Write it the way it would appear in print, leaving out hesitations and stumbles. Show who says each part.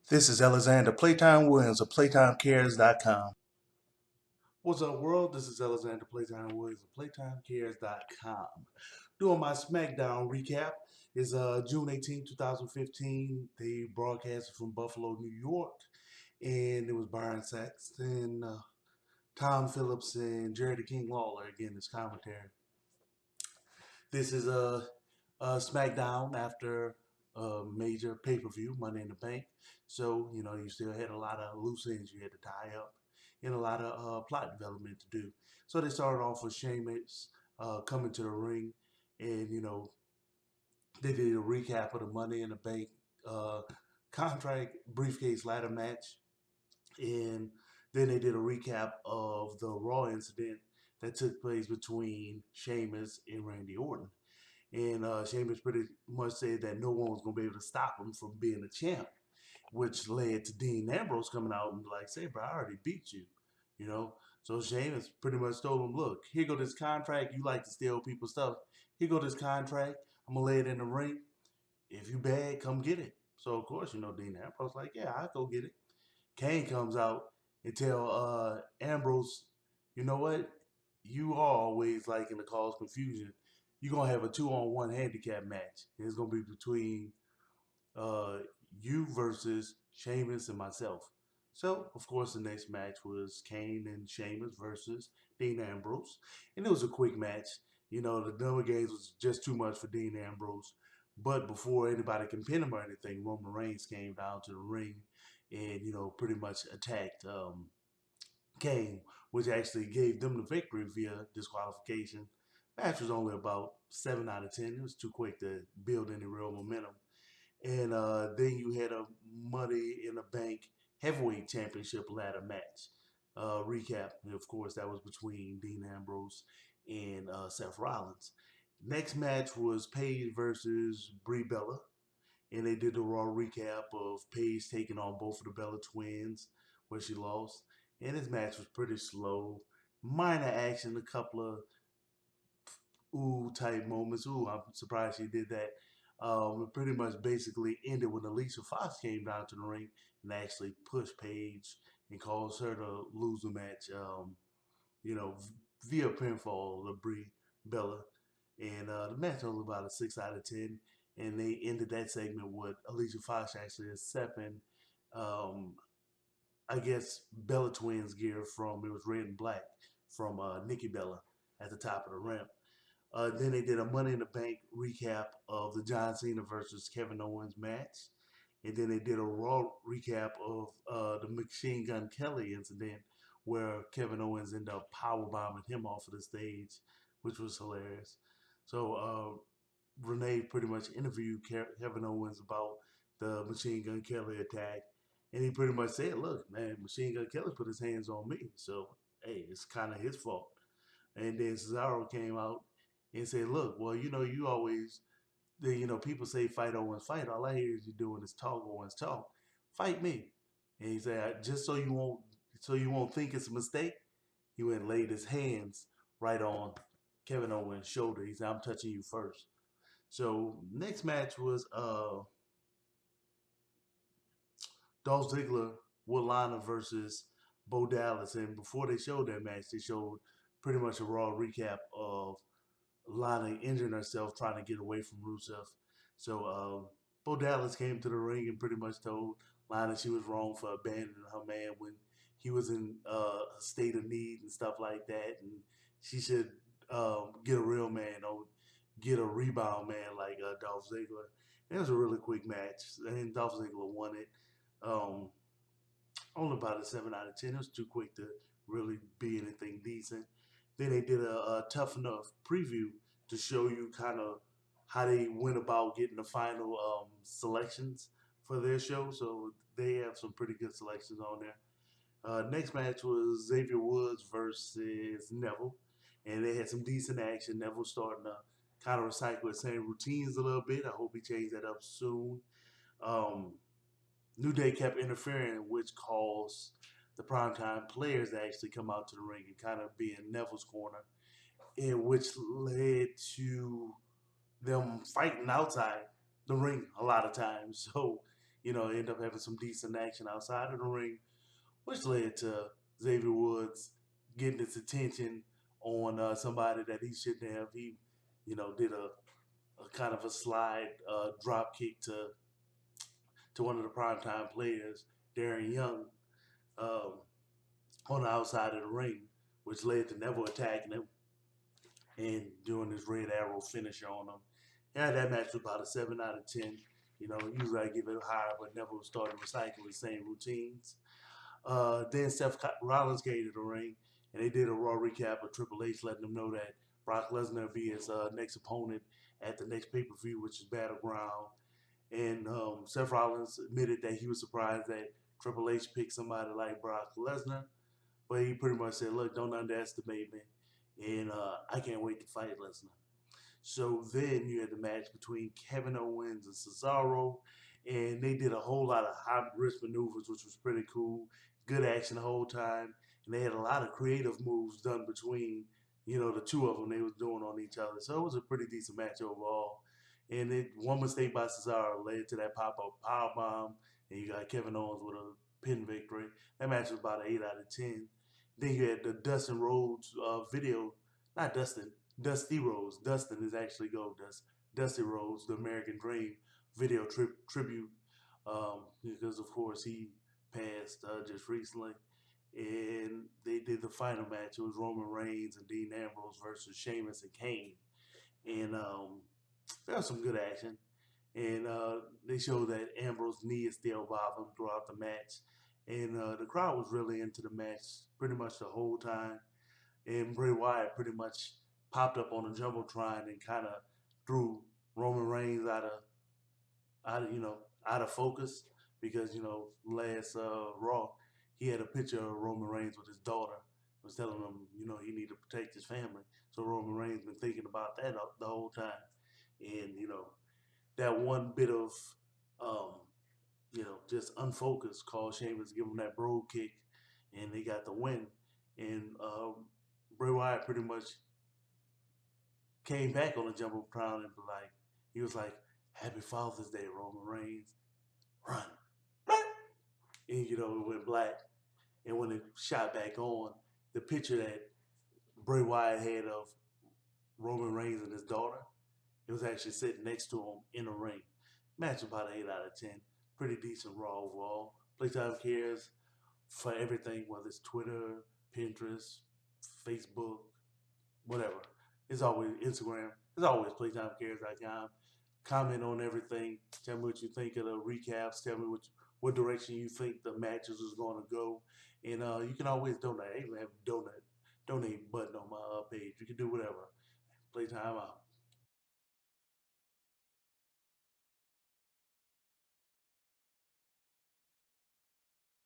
Speaker 1: This is Alexander Playtime Williams of PlayTimeCares.com. What's up, world? This is Alexander Playtime Williams of PlayTimeCares.com. Doing my SmackDown recap. It's June 18, 2015. They broadcasted from Buffalo, New York, and it was Byron Saxton, Tom Phillips, and Jerry the King Lawler again as commentary. This is a SmackDown after a major pay-per-view, Money in the Bank. So, you still had a lot of loose ends you had to tie up and a lot of plot development to do. So they started off with Sheamus coming to the ring, and, they did a recap of the Money in the Bank uh, contract briefcase ladder match. And then they did a recap of the Raw incident that took place between Sheamus and Randy Orton. And Sheamus pretty much said that no one was going to be able to stop him from being a champ, which led to Dean Ambrose coming out and like, say, bro, I already beat you, you know? So Sheamus pretty much told him, look, here go this contract. You like to steal people's stuff. Here go this contract. I'm going to lay it in the ring. If you bad, come get it. So, of course, Dean Ambrose like, yeah, I'll go get it. Kane comes out and tell Ambrose, you know what? You are always liking to cause confusion. You're gonna have a 2-on-1 handicap match. And it's gonna be between uh, you versus Sheamus and myself. So, of course, the next match was Kane and Sheamus versus Dean Ambrose, and it was a quick match. The double games was just too much for Dean Ambrose. But before anybody can pin him or anything, Roman Reigns came down to the ring and pretty much attacked Kane, which actually gave them the victory via disqualification. Match was only about 7 out of 10. It was too quick to build any real momentum. And then you had a Money in the Bank heavyweight championship ladder match recap. And of course, that was between Dean Ambrose and Seth Rollins. Next match was Paige versus Brie Bella, and they did the Raw recap of Paige taking on both of the Bella twins, where she lost. And this match was pretty slow, minor action, a couple of ooh type moments. Ooh, I'm surprised she did that. It pretty much basically ended when Alicia Fox came down to the ring and actually pushed Paige and caused her to lose the match. You know, via pinfall, Brie Bella, and the match was about a 6 out of 10. And they ended that segment with Alicia Fox actually accepting, um, I guess, Bella Twins gear from it was red and black from Nikki Bella at the top of the ramp. Then they did a Money in the Bank recap of the John Cena versus Kevin Owens match. And then they did a Raw recap of the Machine Gun Kelly incident where Kevin Owens ended up powerbombing him off of the stage, which was hilarious. So Renee pretty much interviewed Kevin Owens about the Machine Gun Kelly attack. And he pretty much said, look, man, Machine Gun Kelly put his hands on me. So, hey, it's kind of his fault. And then Cesaro came out and said, look, well, you always, people say fight Owens, fight. All I hear is you doing is talk Owens, talk. Fight me. And he said, just so you won't think it's a mistake, he went and laid his hands right on Kevin Owens' shoulder. He said, I'm touching you first. So next match was Dolph Ziggler with Lana versus Bo Dallas. And before they showed that match, they showed pretty much a Raw recap of Lana injuring herself trying to get away from Rusev. So Bo Dallas came to the ring and pretty much told Lana she was wrong for abandoning her man when he was in a state of need and stuff like that. And she should get a real man, or get a rebound man like Dolph Ziggler. And it was a really quick match. And Dolph Ziggler won it. Um, Only about a 7 out of 10. It was too quick to really be anything decent. Then they did a tough enough preview to show you kind of how they went about getting the final selections for their show. So they have some pretty good selections on there. Next match was Xavier Woods versus Neville, and they had some decent action. Neville starting to kind of recycle his same routines a little bit. I hope he changes that up soon. Um, New Day kept interfering, which caused the primetime players to actually come out to the ring and kind of be in Neville's corner, and which led to them fighting outside the ring a lot of times. So end up having some decent action outside of the ring, which led to Xavier Woods getting his attention on somebody that he shouldn't have. He, did a kind of a slide drop kick to one of the primetime players, Darren Young, um, on the outside of the ring, which led to Neville attacking him and doing his Red Arrow finisher on him. Yeah, that match was about a 7 out of 10. Usually I give it higher, but Neville started recycling the same routines. Then Seth Rollins came to the ring, and they did a Raw recap of Triple H, letting them know that Brock Lesnar will be his next opponent at the next pay-per-view, which is Battleground. And Seth Rollins admitted that he was surprised that Triple H picked somebody like Brock Lesnar, but he pretty much said, "Look, don't underestimate me, and I can't wait to fight Lesnar." So then you had the match between Kevin Owens and Cesaro, and they did a whole lot of high risk maneuvers, which was pretty cool. Good action the whole time, and they had a lot of creative moves done between, the two of them they was doing on each other. So it was a pretty decent match overall. And one mistake by Cesaro led to that pop-up power bomb, and you got Kevin Owens with a pin victory. That match was about an 8 out of 10. Then you had the Dustin Rhodes video, not Dustin, Dusty Rhodes. Dustin is actually Gold Dust. Dusty Rhodes, the American Dream video tribute, because of course he passed just recently. And they did the final match. It was Roman Reigns and Dean Ambrose versus Sheamus and Kane. And there was some good action. And they showed that Ambrose's knee is still bothering him throughout the match. And the crowd was really into the match pretty much the whole time. And Bray Wyatt pretty much popped up on the jumbotron and kind of threw Roman Reigns out of focus because last Raw he had a picture of Roman Reigns with his daughter. Was telling him he needed to protect his family. So Roman Reigns been thinking about that the whole time, and that one bit of just unfocused caused Sheamus to give him that brogue kick, and they got the win. And Bray Wyatt pretty much came back on the jumbotron and he was like, "Happy Father's Day, Roman Reigns, run." And it went black. And when it shot back on, the picture that Bray Wyatt had of Roman Reigns and his daughter, it was actually sitting next to him in the ring. Match about an 8 out of 10. Pretty decent Raw overall. Playtime cares for everything, whether it's Twitter, Pinterest, Facebook, whatever. It's always Instagram. It's always PlayTimeCares.com. Comment on everything. Tell me what you think of the recaps. Tell me what direction you think the matches is going to go. And you can always donate. I even have a donate button on my page. You can do whatever. Playtime out.